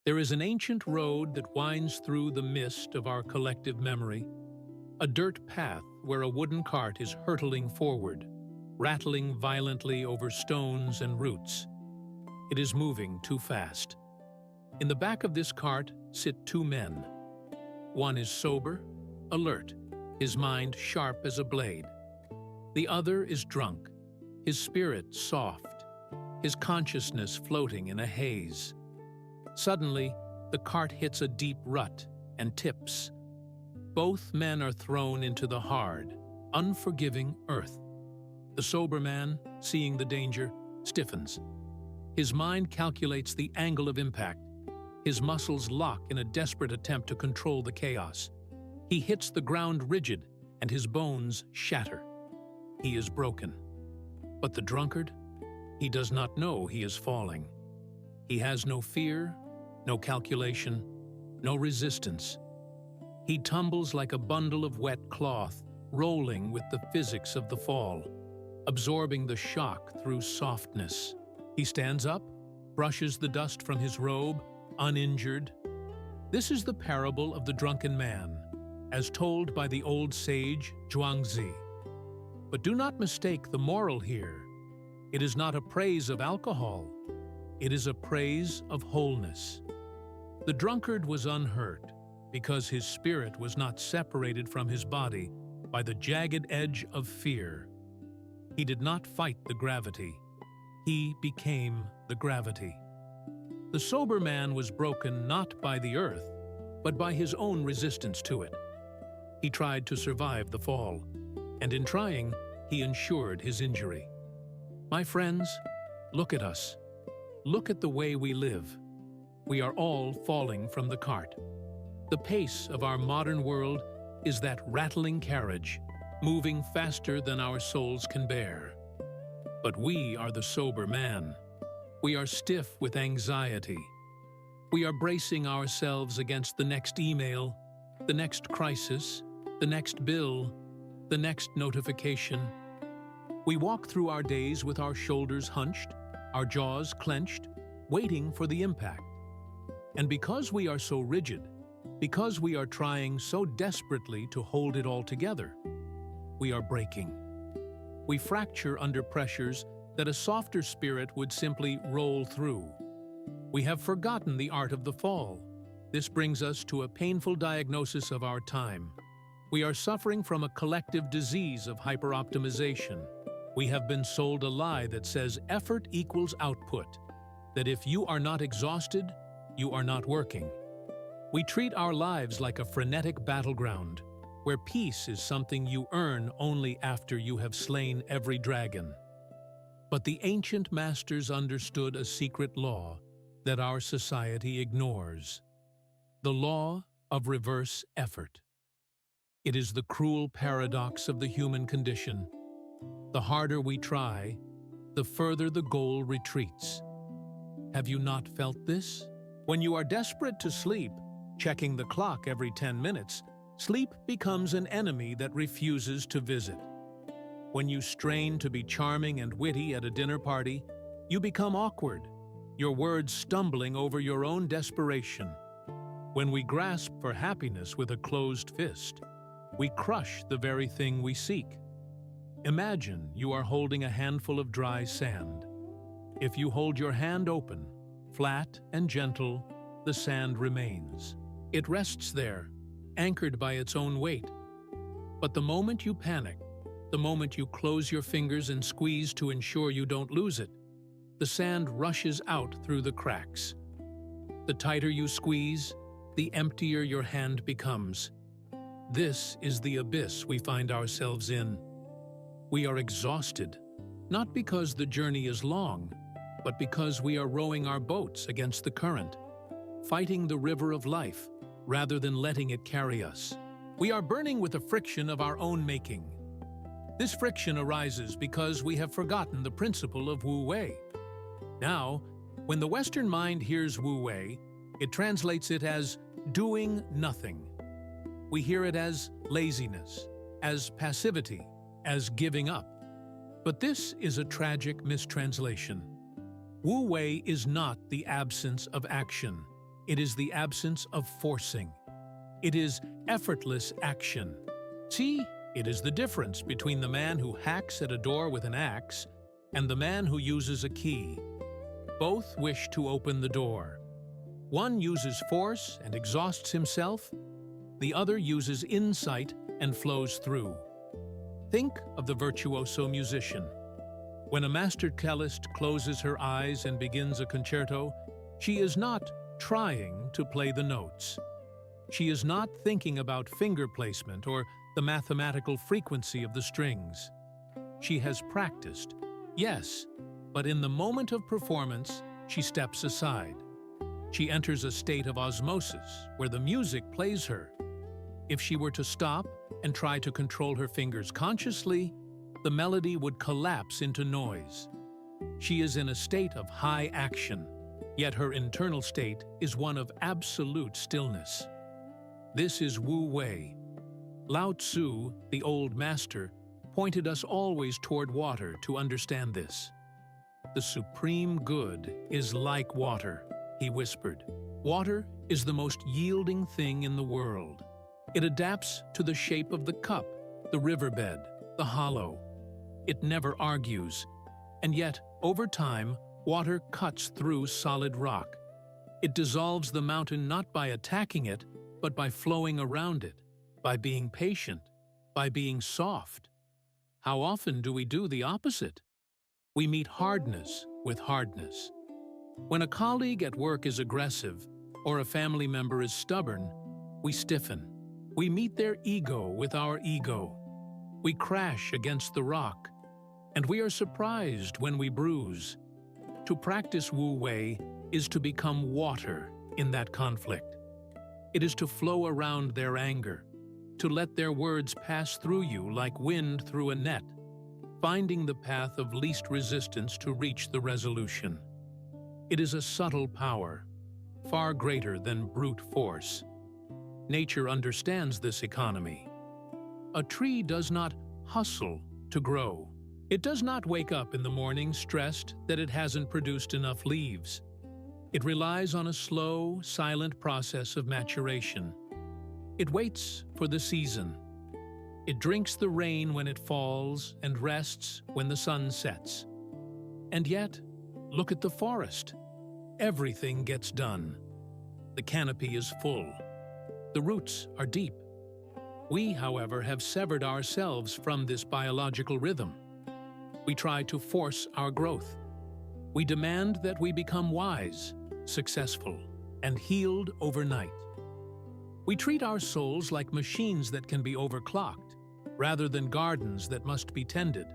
There is an ancient road that winds through the mist of our collective memory, a dirt path where a wooden cart is hurtling forward, rattling violently over stones and roots. It is moving too fast. In the back of this cart sit two men. One is sober, alert, his mind sharp as a blade. The other is drunk, his spirit soft, his consciousness floating in a haze. Suddenly, the cart hits a deep rut and tips. Both men are thrown into the hard, unforgiving earth. The sober man, seeing the danger, stiffens. His mind calculates the angle of impact. His muscles lock in a desperate attempt to control the chaos. He hits the ground rigid, and his bones shatter. He is broken. But the drunkard? He does not know he is falling. He has no fear, no calculation, no resistance. He tumbles like a bundle of wet cloth, rolling with the physics of the fall, absorbing the shock through softness. He stands up, brushes the dust from his robe, uninjured. This is the parable of the drunken man, as told by the old sage Zhuangzi. But do not mistake the moral here. It is not a praise of alcohol. It is a praise of wholeness. The drunkard was unhurt because his spirit was not separated from his body by the jagged edge of fear. He did not fight the gravity. He became the gravity. The sober man was broken not by the earth, but by his own resistance to it. He tried to survive the fall, and in trying, he ensured his injury. My friends, look at us. Look at the way we live. We are all falling from the cart. The pace of our modern world is that rattling carriage, moving faster than our souls can bear. But we are the sober man. We are stiff with anxiety. We are bracing ourselves against the next email, the next crisis, the next bill, the next notification. We walk through our days with our shoulders hunched, our jaws clenched, waiting for the impact. And because we are so rigid, because we are trying so desperately to hold it all together, we are breaking. We fracture under pressures that a softer spirit would simply roll through. We have forgotten the art of the fall. This brings us to a painful diagnosis of our time. We are suffering from a collective disease of hyperoptimization. We have been sold a lie that says effort equals output, that if you are not exhausted, you are not working. We treat our lives like a frenetic battleground, where peace is something you earn only after you have slain every dragon. But the ancient masters understood a secret law that our society ignores: the law of reverse effort. It is the cruel paradox of the human condition. The harder we try, the further the goal retreats. Have you not felt this? When you are desperate to sleep, checking the clock every 10 minutes, sleep becomes an enemy that refuses to visit. When you strain to be charming and witty at a dinner party, you become awkward, your words stumbling over your own desperation. When we grasp for happiness with a closed fist, we crush the very thing we seek. Imagine you are holding a handful of dry sand. If you hold your hand open, flat and gentle, the sand remains. It rests there, anchored by its own weight. But the moment you panic, the moment you close your fingers and squeeze to ensure you don't lose it, the sand rushes out through the cracks. The tighter you squeeze, the emptier your hand becomes. This is the abyss we find ourselves in. We are exhausted, not because the journey is long, but because we are rowing our boats against the current, fighting the river of life rather than letting it carry us. We are burning with the friction of our own making. This friction arises because we have forgotten the principle of Wu Wei. Now, when the Western mind hears Wu Wei, it translates it as doing nothing. We hear it as laziness, as passivity, as giving up. But this is a tragic mistranslation. Wu Wei is not the absence of action. It is the absence of forcing. It is effortless action. See, it is the difference between the man who hacks at a door with an axe and the man who uses a key. Both wish to open the door. One uses force and exhausts himself. The other uses insight and flows through. Think of the virtuoso musician. When a master cellist closes her eyes and begins a concerto, she is not trying to play the notes. She is not thinking about finger placement or the mathematical frequency of the strings. She has practiced, yes, but in the moment of performance, she steps aside. She enters a state of osmosis where the music plays her. If she were to stop and try to control her fingers consciously, the melody would collapse into noise. She is in a state of high action, yet her internal state is one of absolute stillness. This is Wu Wei. Lao Tzu, the old master, pointed us always toward water to understand this. The supreme good is like water, he whispered. Water is the most yielding thing in the world. It adapts to the shape of the cup, the riverbed, the hollow. It never argues, and yet, over time, water cuts through solid rock. It dissolves the mountain not by attacking it, but by flowing around it, by being patient, by being soft. How often do we do the opposite? We meet hardness with hardness. When a colleague at work is aggressive, or a family member is stubborn, we stiffen. We meet their ego with our ego. We crash against the rock, and we are surprised when we bruise. To practice Wu Wei is to become water in that conflict. It is to flow around their anger, to let their words pass through you like wind through a net, finding the path of least resistance to reach the resolution. It is a subtle power, far greater than brute force. Nature understands this economy. A tree does not hustle to grow. It does not wake up in the morning stressed that it hasn't produced enough leaves. It relies on a slow, silent process of maturation. It waits for the season. It drinks the rain when it falls and rests when the sun sets. And yet, look at the forest. Everything gets done. The canopy is full. The roots are deep. We, however, have severed ourselves from this biological rhythm. We try to force our growth. We demand that we become wise, successful, and healed overnight. We treat our souls like machines that can be overclocked, rather than gardens that must be tended.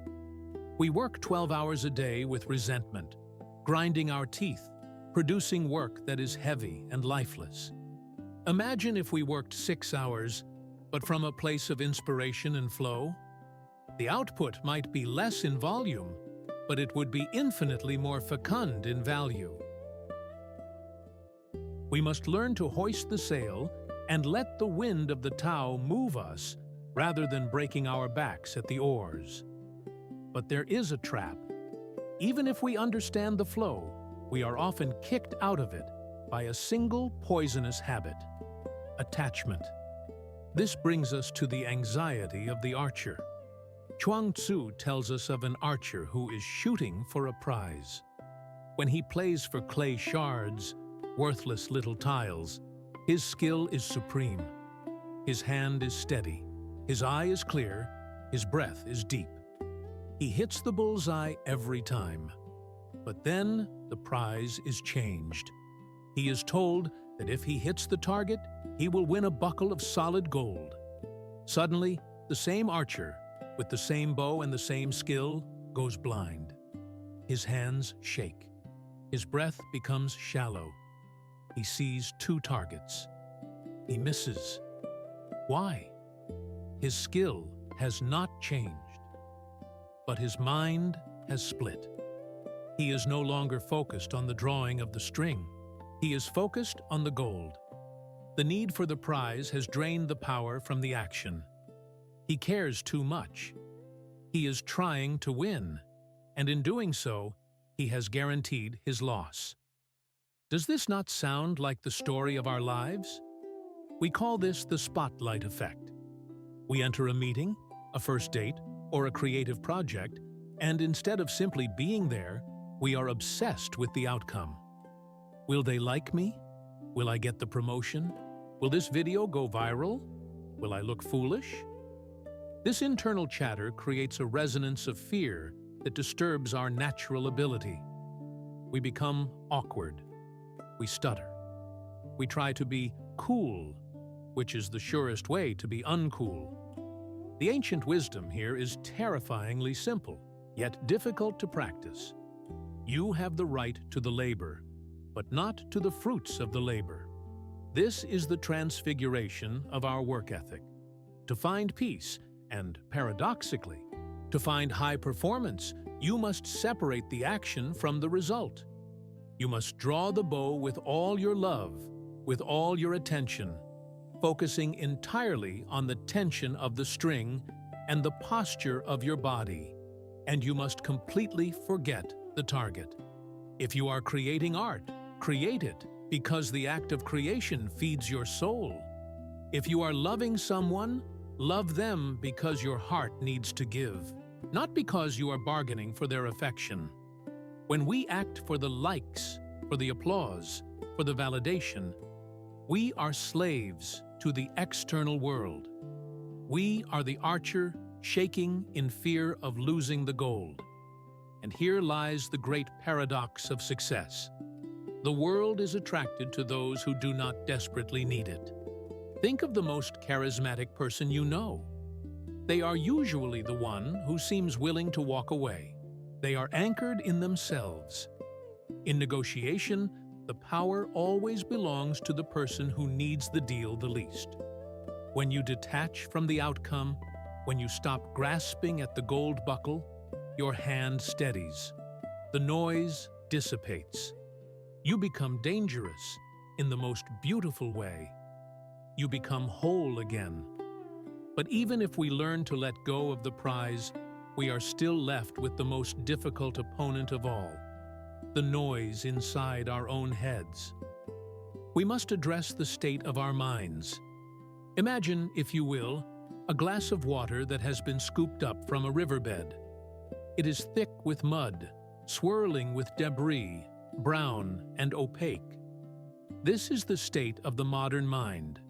We work 12 hours a day with resentment, grinding our teeth, producing work that is heavy and lifeless. Imagine if we worked 6 hours, but from a place of inspiration and flow. The output might be less in volume, but it would be infinitely more fecund in value. We must learn to hoist the sail and let the wind of the Tao move us rather than breaking our backs at the oars. But there is a trap. Even if we understand the flow, we are often kicked out of it by a single poisonous habit: attachment. This brings us to the anxiety of the archer. Chuang Tzu tells us of an archer who is shooting for a prize. When he plays for clay shards, worthless little tiles, his skill is supreme. His hand is steady, his eye is clear, his breath is deep. He hits the bullseye every time. But then the prize is changed. He is told that if he hits the target, he will win a buckle of solid gold. Suddenly, the same archer, with the same bow and the same skill, goes blind. His hands shake. His breath becomes shallow. He sees 2 targets. He misses. Why? His skill has not changed, but his mind has split. He is no longer focused on the drawing of the string. He is focused on the gold. The need for the prize has drained the power from the action. He cares too much. He is trying to win, and in doing so, he has guaranteed his loss. Does this not sound like the story of our lives? We call this the spotlight effect. We enter a meeting, a first date, or a creative project, and instead of simply being there, we are obsessed with the outcome. Will they like me? Will I get the promotion? Will this video go viral? Will I look foolish? This internal chatter creates a resonance of fear that disturbs our natural ability. We become awkward. We stutter. We try to be cool, which is the surest way to be uncool. The ancient wisdom here is terrifyingly simple, yet difficult to practice. You have the right to the labor, but not to the fruits of the labor. This is the transfiguration of our work ethic. To find peace, and paradoxically, to find high performance, you must separate the action from the result. You must draw the bow with all your love, with all your attention, focusing entirely on the tension of the string and the posture of your body, and you must completely forget the target. If you are creating art, create it, because the act of creation feeds your soul. If you are loving someone, love them because your heart needs to give, not because you are bargaining for their affection. When we act for the likes, for the applause, for the validation, we are slaves to the external world. We are the archer shaking in fear of losing the gold. And here lies the great paradox of success. The world is attracted to those who do not desperately need it. Think of the most charismatic person you know. They are usually the one who seems willing to walk away. They are anchored in themselves. In negotiation, the power always belongs to the person who needs the deal the least. When you detach from the outcome, when you stop grasping at the gold buckle, your hand steadies. The noise dissipates. You become dangerous in the most beautiful way. You become whole again. But even if we learn to let go of the prize, we are still left with the most difficult opponent of all, the noise inside our own heads. We must address the state of our minds. Imagine, if you will, a glass of water that has been scooped up from a riverbed. It is thick with mud, swirling with debris, brown and opaque. This is the state of the modern mind.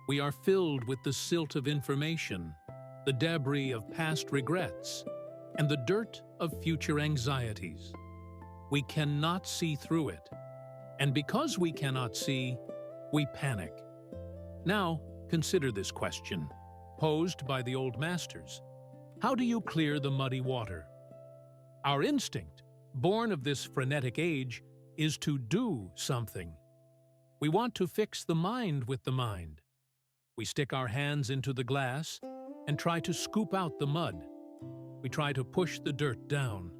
We are filled with the silt of information, the debris of past regrets, and the dirt of future anxieties. We cannot see through it, and because we cannot see, we panic. Now, consider this question, posed by the old masters. How do you clear the muddy water? Our instinct, born of this frenetic age, is to do something. We want to fix the mind with the mind. We stick our hands into the glass and try to scoop out the mud. We try to push the dirt down.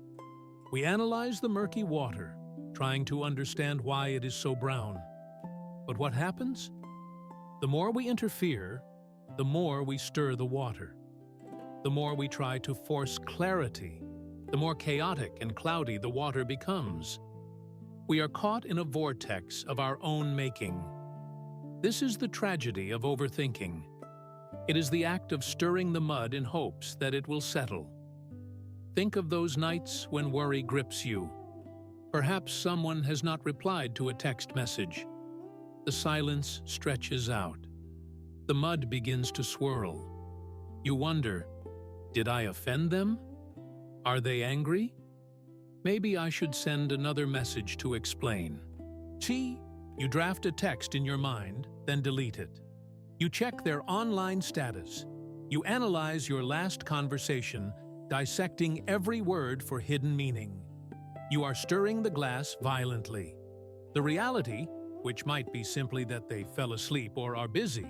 We analyze the murky water, trying to understand why it is so brown. But what happens? The more we interfere, the more we stir the water. The more we try to force clarity, the more chaotic and cloudy the water becomes. We are caught in a vortex of our own making. This is the tragedy of overthinking. It is the act of stirring the mud in hopes that it will settle. Think of those nights when worry grips you. Perhaps someone has not replied to a text message. The silence stretches out. The mud begins to swirl. You wonder, did I offend them? Are they angry? Maybe I should send another message to explain. See, you draft a text in your mind, then delete it. You check their online status. You analyze your last conversation, dissecting every word for hidden meaning. You are stirring the glass violently. The reality, which might be simply that they fell asleep or are busy,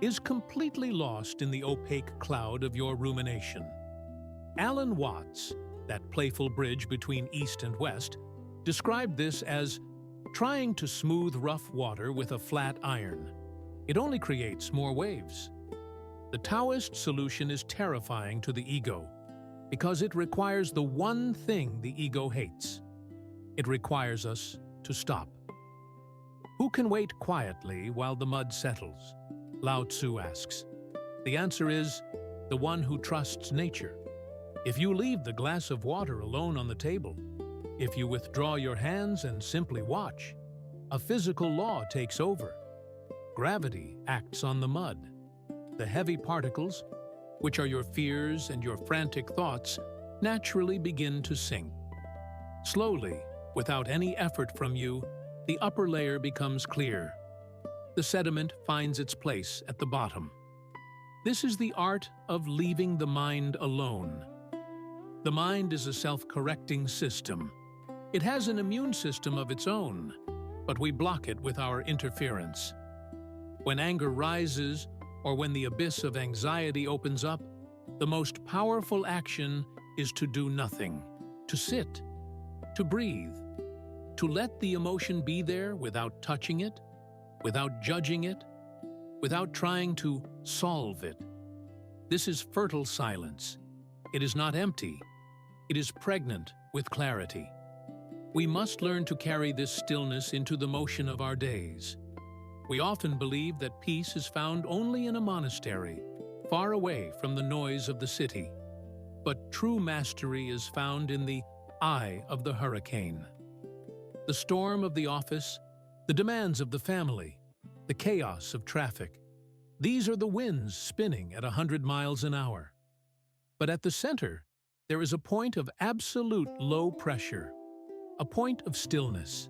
is completely lost in the opaque cloud of your rumination. Alan Watts, that playful bridge between East and West, described this as trying to smooth rough water with a flat iron. It only creates more waves. The Taoist solution is terrifying to the ego because it requires the one thing the ego hates. It requires us to stop. Who can wait quietly while the mud settles? Lao Tzu asks. The answer is the one who trusts nature. If you leave the glass of water alone on the table, if you withdraw your hands and simply watch, a physical law takes over. Gravity acts on the mud. The heavy particles, which are your fears and your frantic thoughts, naturally begin to sink. Slowly, without any effort from you, the upper layer becomes clear. The sediment finds its place at the bottom. This is the art of leaving the mind alone. The mind is a self-correcting system. It has an immune system of its own, but we block it with our interference. When anger rises, or when the abyss of anxiety opens up, the most powerful action is to do nothing, to sit, to breathe, to let the emotion be there without touching it, without judging it, without trying to solve it. This is fertile silence. It is not empty. It is pregnant with clarity. We must learn to carry this stillness into the motion of our days. We often believe that peace is found only in a monastery, far away from the noise of the city. But true mastery is found in the eye of the hurricane. The storm of the office, the demands of the family, the chaos of traffic. These are the winds spinning at 100 miles an hour. But at the center, there is a point of absolute low pressure, a point of stillness.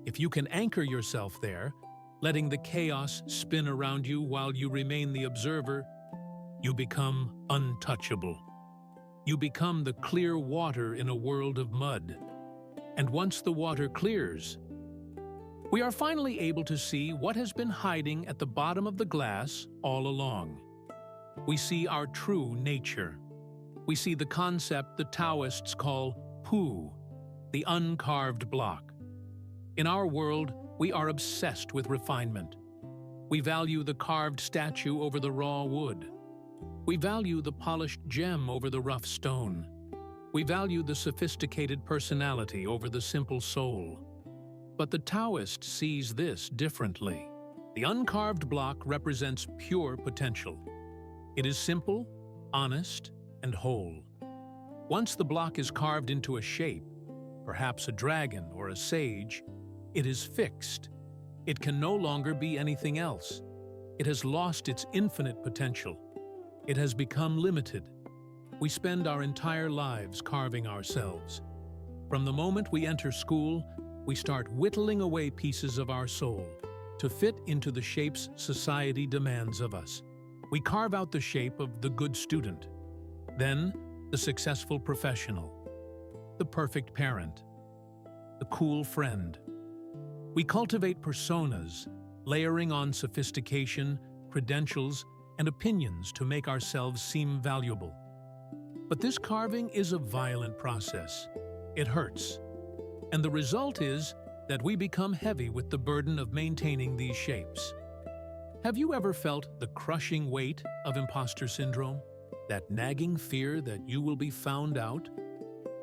If you can anchor yourself there, letting the chaos spin around you while you remain the observer, you become untouchable. You become the clear water in a world of mud. And once the water clears, we are finally able to see what has been hiding at the bottom of the glass all along. We see our true nature. We see the concept the Taoists call Pu, the uncarved block. In our world, we are obsessed with refinement. We value the carved statue over the raw wood. We value the polished gem over the rough stone. We value the sophisticated personality over the simple soul. But the Taoist sees this differently. The uncarved block represents pure potential. It is simple, honest, and whole. Once the block is carved into a shape, perhaps a dragon or a sage, it is fixed. It can no longer be anything else. It has lost its infinite potential. It has become limited. We spend our entire lives carving ourselves. From the moment we enter school, we start whittling away pieces of our soul to fit into the shapes society demands of us. We carve out the shape of the good student, then the successful professional, the perfect parent, the cool friend. We cultivate personas, layering on sophistication, credentials, and opinions to make ourselves seem valuable. But this carving is a violent process. It hurts. And the result is that we become heavy with the burden of maintaining these shapes. Have you ever felt the crushing weight of imposter syndrome? That nagging fear that you will be found out?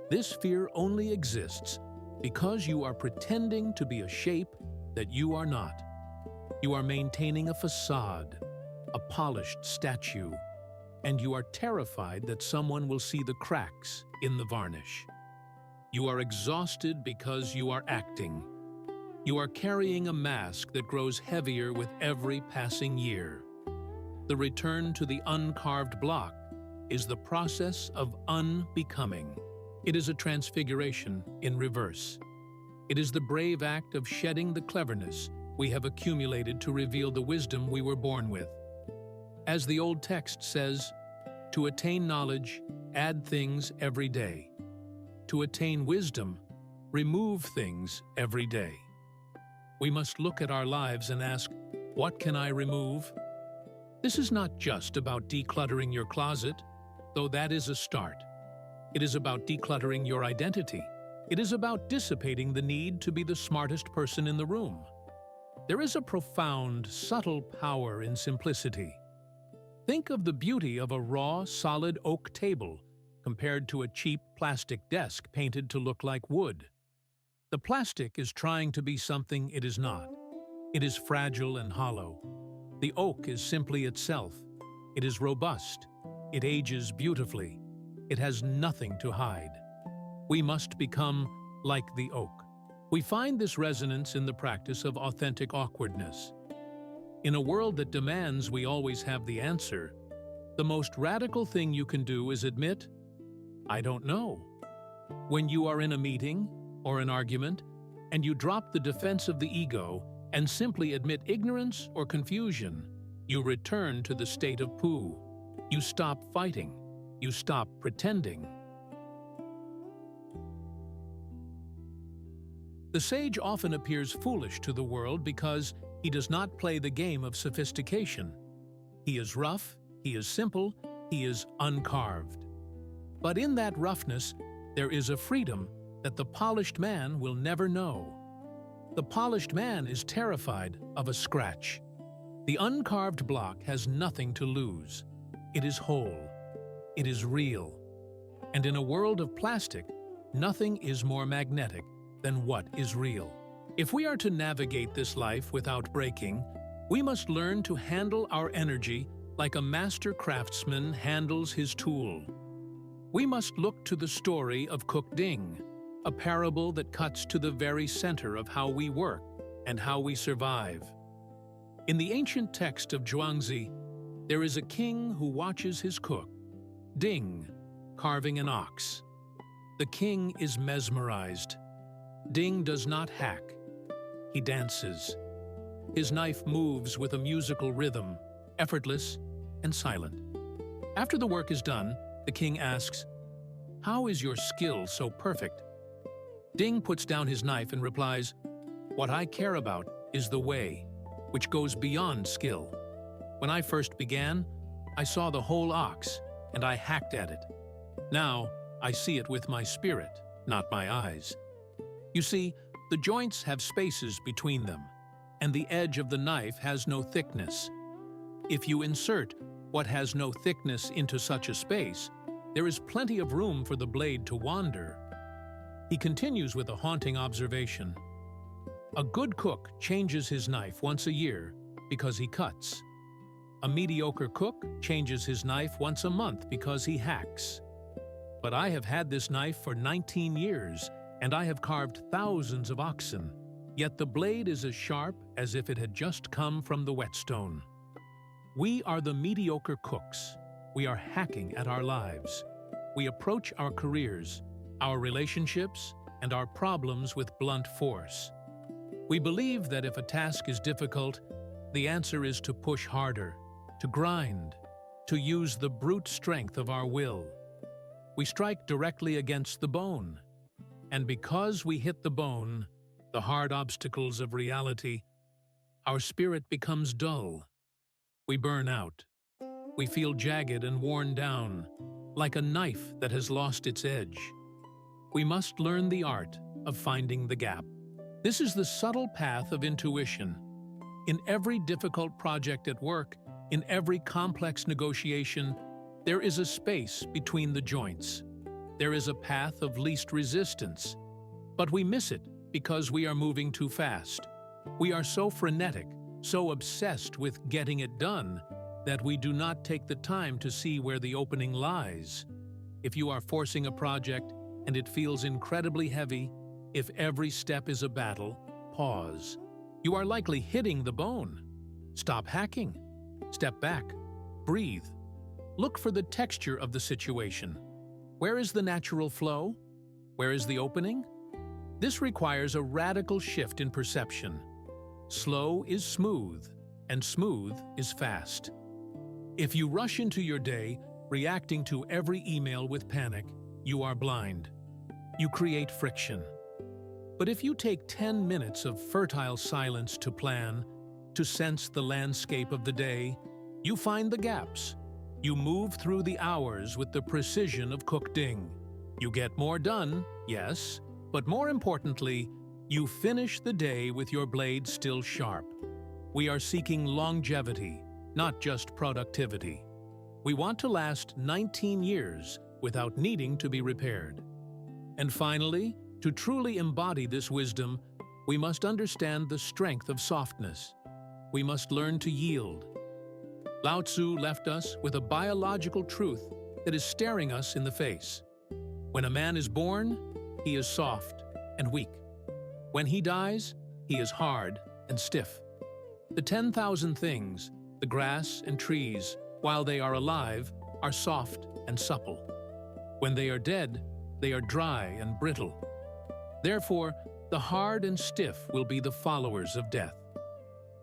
This fear only exists because you are pretending to be a shape that you are not. You are maintaining a facade, a polished statue, and you are terrified that someone will see the cracks in the varnish. You are exhausted because you are acting. You are carrying a mask that grows heavier with every passing year. The return to the uncarved block is the process of unbecoming. It is a transfiguration in reverse. It is the brave act of shedding the cleverness we have accumulated to reveal the wisdom we were born with. As the old text says, to attain knowledge, add things every day. To attain wisdom, remove things every day. We must look at our lives and ask, what can I remove? This is not just about decluttering your closet, though that is a start. It is about decluttering your identity. It is about dissipating the need to be the smartest person in the room. There is a profound, subtle power in simplicity. Think of the beauty of a raw, solid oak table compared to a cheap plastic desk painted to look like wood. The plastic is trying to be something it is not. It is fragile and hollow. The oak is simply itself. It is robust. It ages beautifully. It has nothing to hide. We must become like the oak. We find this resonance in the practice of authentic awkwardness. In a world that demands we always have the answer, the most radical thing you can do is admit, I don't know. When you are in a meeting or an argument, and you drop the defense of the ego and simply admit ignorance or confusion, you return to the state of Pu. You stop fighting. You stop pretending. The sage often appears foolish to the world because he does not play the game of sophistication. He is rough, he is simple, he is uncarved. But in that roughness, there is a freedom that the polished man will never know. The polished man is terrified of a scratch. The uncarved block has nothing to lose. It is whole. It is real. And in a world of plastic, nothing is more magnetic than what is real. If we are to navigate this life without breaking, we must learn to handle our energy like a master craftsman handles his tool. We must look to the story of Cook Ding, a parable that cuts to the very center of how we work and how we survive. In the ancient text of Zhuangzi, there is a king who watches his cook, Ding, carving an ox. The king is mesmerized. Ding does not hack. He dances. His knife moves with a musical rhythm, effortless and silent. After the work is done, the king asks, "How is your skill so perfect?" Ding puts down his knife and replies, "What I care about is the way, which goes beyond skill. When I first began, I saw the whole ox, and I hacked at it. Now, I see it with my spirit, not my eyes." You see, the joints have spaces between them, and the edge of the knife has no thickness. If you insert what has no thickness into such a space, there is plenty of room for the blade to wander. He continues with a haunting observation. A good cook changes his knife once a year because he cuts. A mediocre cook changes his knife once a month because he hacks. But I have had this knife for 19 years, and I have carved thousands of oxen, yet the blade is as sharp as if it had just come from the whetstone. We are the mediocre cooks. We are hacking at our lives. We approach our careers, our relationships, and our problems with blunt force. We believe that if a task is difficult, the answer is to push harder, to grind, to use the brute strength of our will. We strike directly against the bone. And because we hit the bone, the hard obstacles of reality, our spirit becomes dull. We burn out. We feel jagged and worn down, like a knife that has lost its edge. We must learn the art of finding the gap. This is the subtle path of intuition. In every difficult project at work, in every complex negotiation, there is a space between the joints. There is a path of least resistance. But we miss it because we are moving too fast. We are so frenetic, so obsessed with getting it done, that we do not take the time to see where the opening lies. If you are forcing a project and it feels incredibly heavy, if every step is a battle, pause. You are likely hitting the bone. Stop hacking. Step back. Breathe. Look for the texture of the situation. Where is the natural flow? Where is the opening? This requires a radical shift in perception. Slow is smooth, and smooth is fast. If you rush into your day, reacting to every email with panic, you are blind. You create friction. But if you take 10 minutes of fertile silence to plan, to sense the landscape of the day, you find the gaps. You move through the hours with the precision of Cook Ding. You get more done, yes, but more importantly, you finish the day with your blade still sharp. We are seeking longevity, not just productivity. We want to last 19 years without needing to be repaired. And finally, to truly embody this wisdom, We must understand the strength of softness. We must learn to yield. Lao Tzu left us with a biological truth that is staring us in the face. When a man is born, he is soft and weak. When he dies, he is hard and stiff. The 10,000 things, the grass and trees, while they are alive, are soft and supple. When they are dead, they are dry and brittle. Therefore, the hard and stiff will be the followers of death.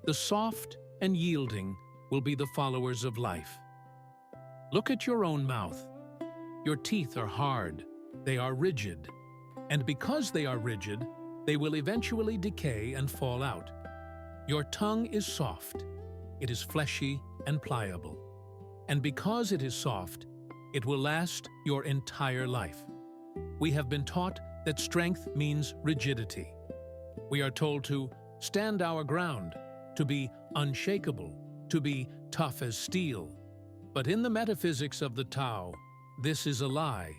The soft and yielding will be the followers of life. Look at your own mouth. Your teeth are hard, they are rigid. And because they are rigid, they will eventually decay and fall out. Your tongue is soft. It is fleshy and pliable. And because it is soft, it will last your entire life. We have been taught that strength means rigidity. We are told to stand our ground, to be unshakable, to be tough as steel. But in the metaphysics of the Tao, this is a lie.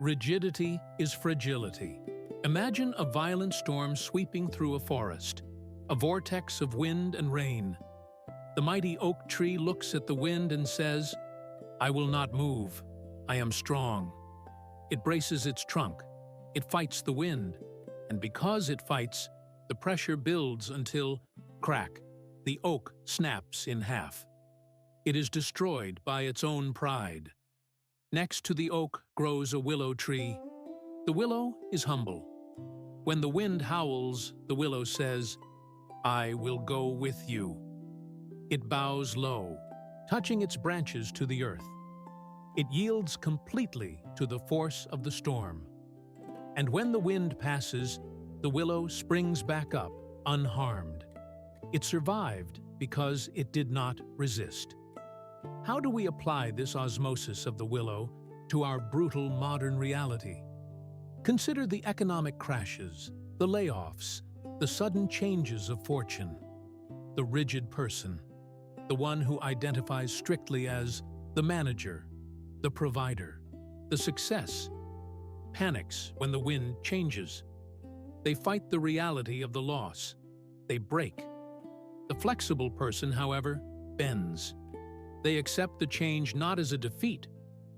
Rigidity is fragility. Imagine a violent storm sweeping through a forest, a vortex of wind and rain. The mighty oak tree looks at the wind and says, "I will not move. I am strong." It braces its trunk. It fights the wind. And because it fights, the pressure builds until, crack, the oak snaps in half. It is destroyed by its own pride. Next to the oak grows a willow tree. The willow is humble. When the wind howls, the willow says, "I will go with you." It bows low, touching its branches to the earth. It yields completely to the force of the storm. And when the wind passes, the willow springs back up, unharmed. It survived because it did not resist. How do we apply this osmosis of the willow to our brutal modern reality? Consider the economic crashes, the layoffs, the sudden changes of fortune. The rigid person, the one who identifies strictly as the manager, the provider, the success, panics when the wind changes. They fight the reality of the loss. They break. The flexible person, however, bends. They accept the change not as a defeat,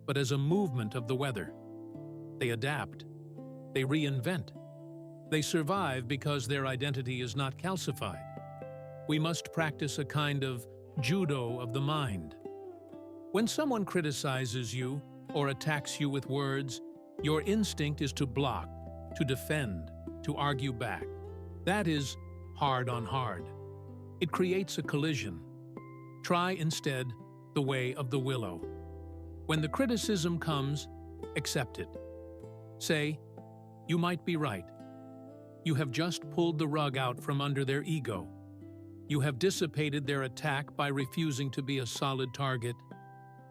but as a movement of the weather. They adapt. They reinvent. They survive because their identity is not calcified. We must practice a kind of judo of the mind. When someone criticizes you or attacks you with words, your instinct is to block, to defend, to argue back. That is hard on hard. It creates a collision. Try instead the way of the willow. When the criticism comes, accept it. Say, "You might be right. You have just pulled the rug out from under their ego. You have dissipated their attack by refusing to be a solid target.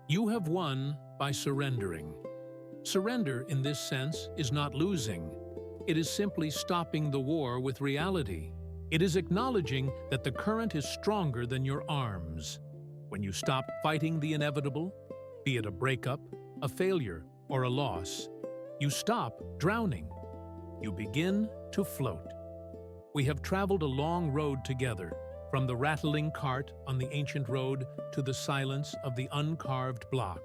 You have won by surrendering." Surrender, in this sense, is not losing. It is simply stopping the war with reality. It is acknowledging that the current is stronger than your arms. When you stop fighting the inevitable, be it a breakup, a failure, or a loss, you stop drowning. You begin to float. We have traveled a long road together, from the rattling cart on the ancient road to the silence of the uncarved block.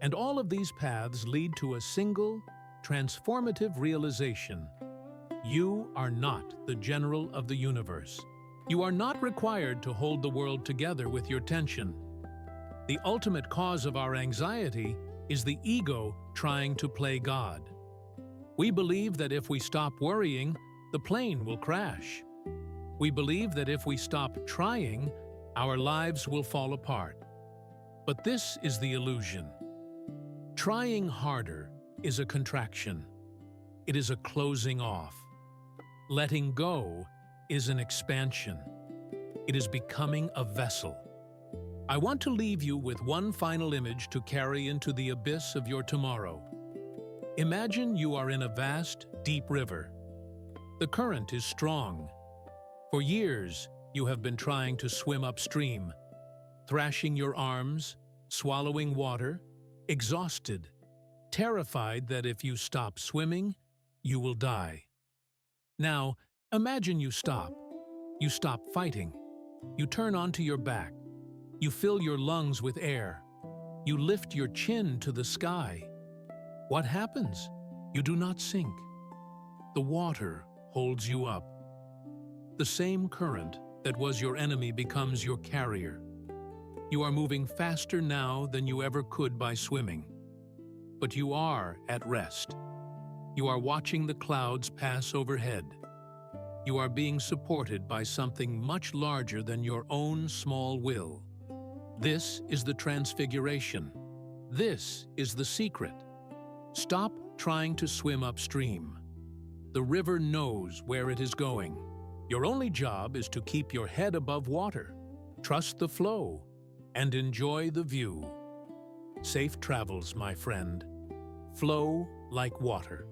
And all of these paths lead to a single, transformative realization. You are not the general of the universe. You are not required to hold the world together with your tension. The ultimate cause of our anxiety is the ego trying to play God. We believe that if we stop worrying, the plane will crash. We believe that if we stop trying, our lives will fall apart. But this is the illusion. Trying harder is a contraction. It is a closing off. Letting go is an expansion. It is becoming a vessel. I want to leave you with one final image to carry into the abyss of your tomorrow. Imagine you are in a vast, deep river. The current is strong. For years, you have been trying to swim upstream, thrashing your arms, swallowing water, exhausted, terrified that if you stop swimming, you will die. Now, Imagine you stop. You stop fighting. You turn onto your back. You fill your lungs with air. You lift your chin to the sky. What happens? You do not sink. The water holds you up. The same current that was your enemy becomes your carrier. You are moving faster now than you ever could by swimming. But you are at rest. You are watching the clouds pass overhead. You are being supported by something much larger than your own small will. This is the transfiguration. This is the secret. Stop trying to swim upstream. The river knows where it is going. Your only job is to keep your head above water, trust the flow, and enjoy the view. Safe travels, my friend. Flow like water.